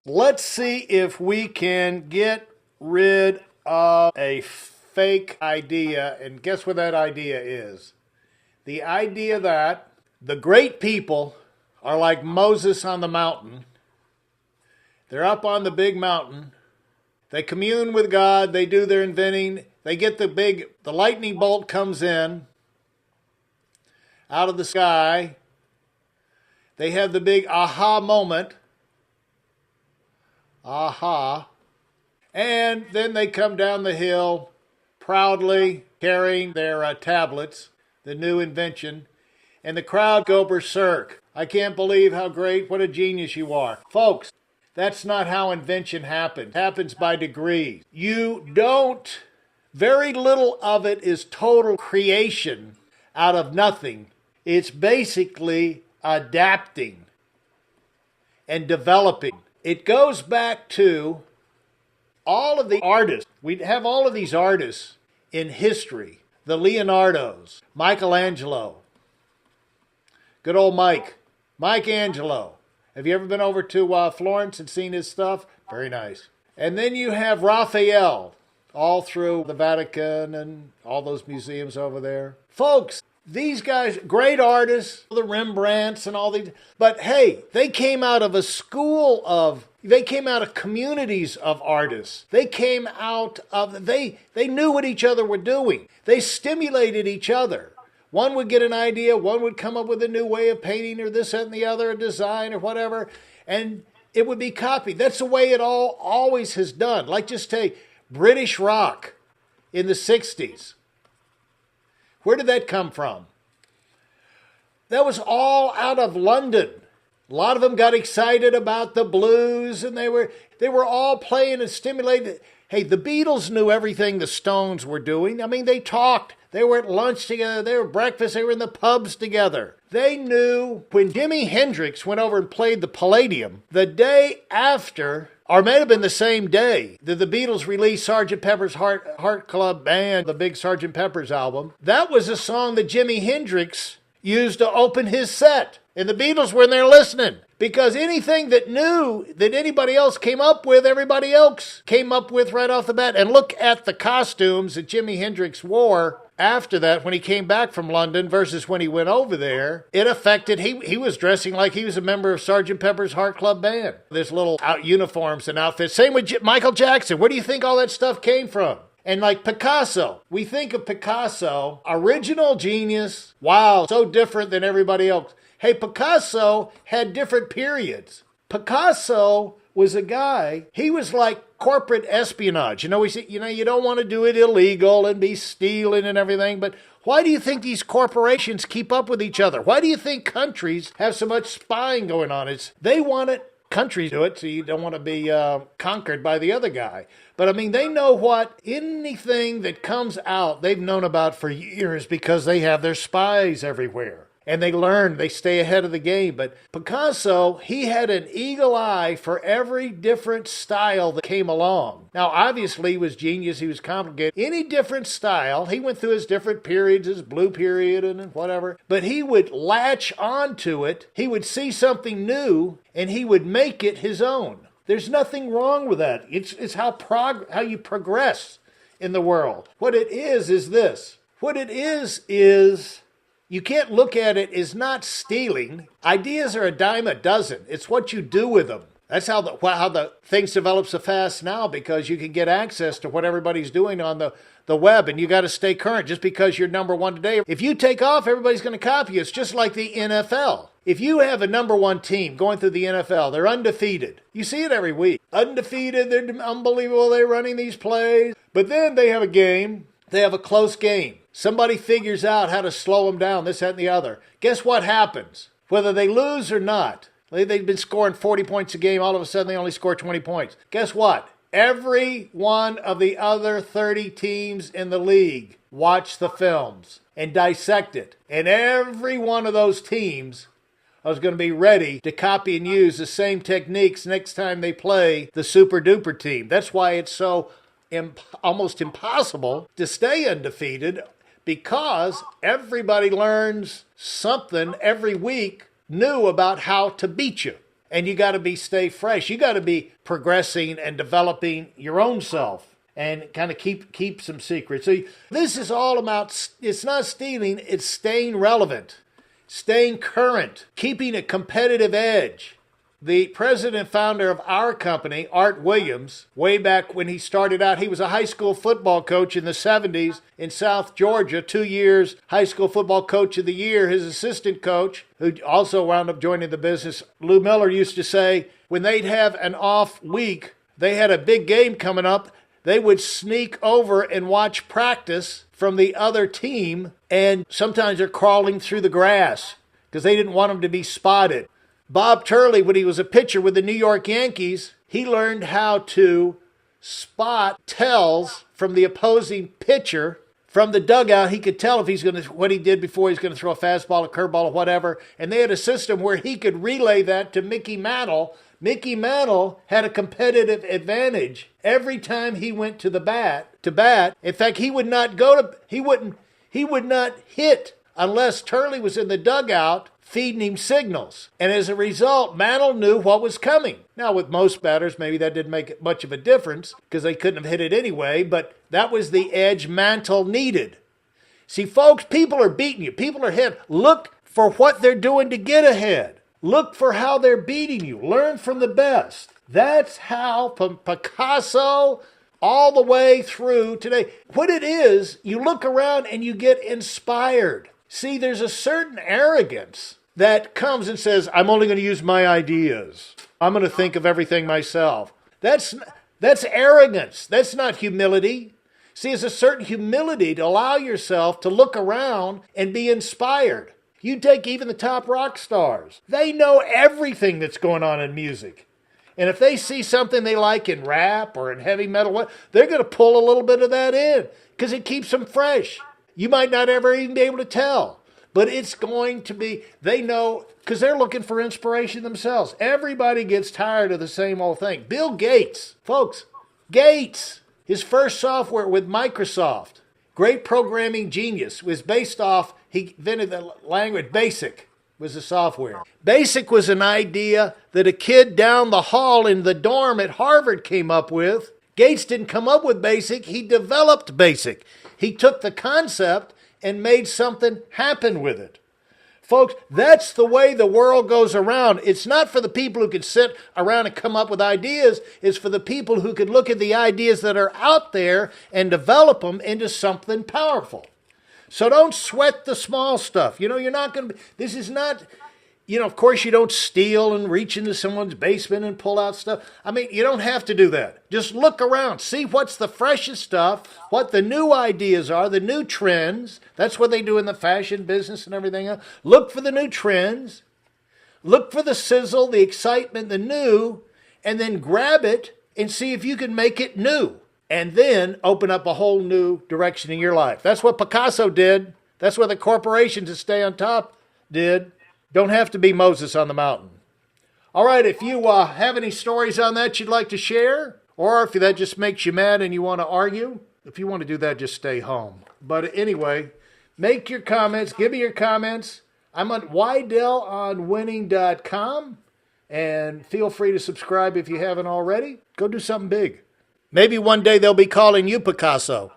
Let's see if we can get rid of a fake idea. And guess what that idea is? The idea that the great people are like Moses on the mountain. They're up on the big mountain. They commune with God. They do their inventing. They get the lightning bolt comes in out of the sky. They have the big aha moment. Aha. And then they come down the hill proudly carrying their tablets, the new invention, and the crowd go berserk. I can't believe how great, what a genius you are. Folks, that's not how invention happens. It happens by degrees. Very little of it is total creation out of nothing. It's basically adapting and developing. It goes back to all of the artists. We have all of these artists in history. The Leonardos, Michelangelo, good old Mike Angelo. Have you ever been over to Florence and seen his stuff? Very nice. And then you have Raphael, all through the Vatican and all those museums over there. Folks, these guys, great artists, the Rembrandts and all these, but hey, they came out of communities of artists. They knew what each other were doing. They stimulated each other. One would get an idea, one would come up with a new way of painting or this, that, and the other, a design or whatever, and it would be copied. That's the way it always has done. Like just take British rock in the 60s. Where did that come from? That was all out of London. A lot of them got excited about the blues, and they were all playing and stimulated. Hey, the Beatles knew everything the Stones were doing. I mean, they talked. They were at lunch together. They were at breakfast. They were in the pubs together. They knew when Jimi Hendrix went over and played the Palladium, the day after, or it may have been the same day, that the Beatles released Sgt. Pepper's Heart Club Band, the big Sgt. Pepper's album. That was a song that Jimi Hendrix used to open his set. And the Beatles were in there listening. Because anything that anybody else came up with, everybody else came up with right off the bat. And look at the costumes that Jimi Hendrix wore after that when he came back from London versus when he went over there. It affected, he was dressing like he was a member of Sgt. Pepper's Heart Club Band. There's little uniforms and outfits. Same with Michael Jackson. Where do you think all that stuff came from? And like Picasso, we think of Picasso, original genius. Wow, so different than everybody else. Hey, Picasso had different periods. Picasso was a guy, he was like corporate espionage. We say, you don't want to do it illegal and be stealing and everything, but why do you think these corporations keep up with each other? Why do you think countries have so much spying going on? They want it. Countries do it, so you don't want to be conquered by the other guy. But I mean, they know anything that comes out, they've known about for years because they have their spies everywhere. And they stay ahead of the game. But Picasso, he had an eagle eye for every different style that came along. Now, obviously, he was genius, he was complicated. Any different style, he went through his different periods, his blue period and whatever. But he would latch onto it, he would see something new, and he would make it his own. There's nothing wrong with that. It's how you progress in the world. What it is this. What it is you can't look at it as not stealing. Ideas are a dime a dozen. It's what you do with them. That's how the things develop so fast now, because you can get access to what everybody's doing on the web, and you got to stay current just because you're number one today. If you take off, everybody's going to copy you. It's just like the NFL. If you have a number one team going through the NFL, they're undefeated. You see it every week. Undefeated, they're unbelievable, they're running these plays. But then they have a game, they have a close game. Somebody figures out how to slow them down, this, that, and the other. Guess what happens? Whether they lose or not, they've been scoring 40 points a game, all of a sudden they only score 20 points. Guess what? Every one of the other 30 teams in the league watch the films and dissect it. And every one of those teams is going to be ready to copy and use the same techniques next time they play the super duper team. That's why it's so almost impossible to stay undefeated, because everybody learns something every week new about how to beat you. And you got to stay fresh. You got to be progressing and developing your own self and kind of keep some secrets. So this is all about, it's not stealing, it's staying relevant, staying current, keeping a competitive edge. The president and founder of our company, Art Williams, way back when he started out, he was a high school football coach in the 70s in South Georgia, 2 years high school football coach of the year. His assistant coach, who also wound up joining the business, Lou Miller, used to say when they'd have an off week, they had a big game coming up, they would sneak over and watch practice from the other team, and sometimes they're crawling through the grass because they didn't want them to be spotted. Bob Turley, when he was a pitcher with the New York Yankees, he learned how to spot tells from the opposing pitcher. From the dugout, he could tell if he's going to, what he did before he's going to throw a fastball, a curveball, or whatever. And they had a system where he could relay that to Mickey Mantle. Mickey Mantle had a competitive advantage every time he went to the bat. In fact, he would not hit unless Turley was in the dugout feeding him signals. And as a result, Mantle knew what was coming. Now, with most batters, maybe that didn't make much of a difference because they couldn't have hit it anyway, but that was the edge Mantle needed. See, folks, people are beating you. People are ahead. Look for what they're doing to get ahead. Look for how they're beating you. Learn from the best. That's how, from Picasso all the way through today. What it is, you look around and you get inspired. See, there's a certain arrogance that comes and says, I'm only going to use my ideas. I'm going to think of everything myself. That's arrogance. That's not humility. See, it's a certain humility to allow yourself to look around and be inspired. You take even the top rock stars. They know everything that's going on in music. And if they see something they like in rap or in heavy metal, they're going to pull a little bit of that in because it keeps them fresh. You might not ever even be able to tell. But it's going to be, they know, because they're looking for inspiration themselves. Everybody gets tired of the same old thing. Bill Gates, folks, his first software with Microsoft, great programming genius, was based off, he invented the language, BASIC was the software. BASIC was an idea that a kid down the hall in the dorm at Harvard came up with. Gates didn't come up with BASIC, he developed BASIC. He took the concept and made something happen with it. Folks, that's the way the world goes around. It's not for the people who can sit around and come up with ideas. It's for the people who can look at the ideas that are out there and develop them into something powerful. So don't sweat the small stuff. You're not going to, this is not, of course you don't steal and reach into someone's basement and pull out stuff. I mean, you don't have to do that. Just look around. See what's the freshest stuff, what the new ideas are, the new trends. That's what they do in the fashion business and everything else. Look for the new trends. Look for the sizzle, the excitement, the new, and then grab it and see if you can make it new. And then open up a whole new direction in your life. That's what Picasso did. That's what the corporations that stay on top did. Don't have to be Moses on the mountain. All right, if you have any stories on that you'd like to share, or if that just makes you mad and you want to argue, if you want to do that, just stay home. But anyway, make your comments. Give me your comments. I'm on WeidelOnWinning.com, and feel free to subscribe if you haven't already. Go do something big. Maybe one day they'll be calling you Picasso.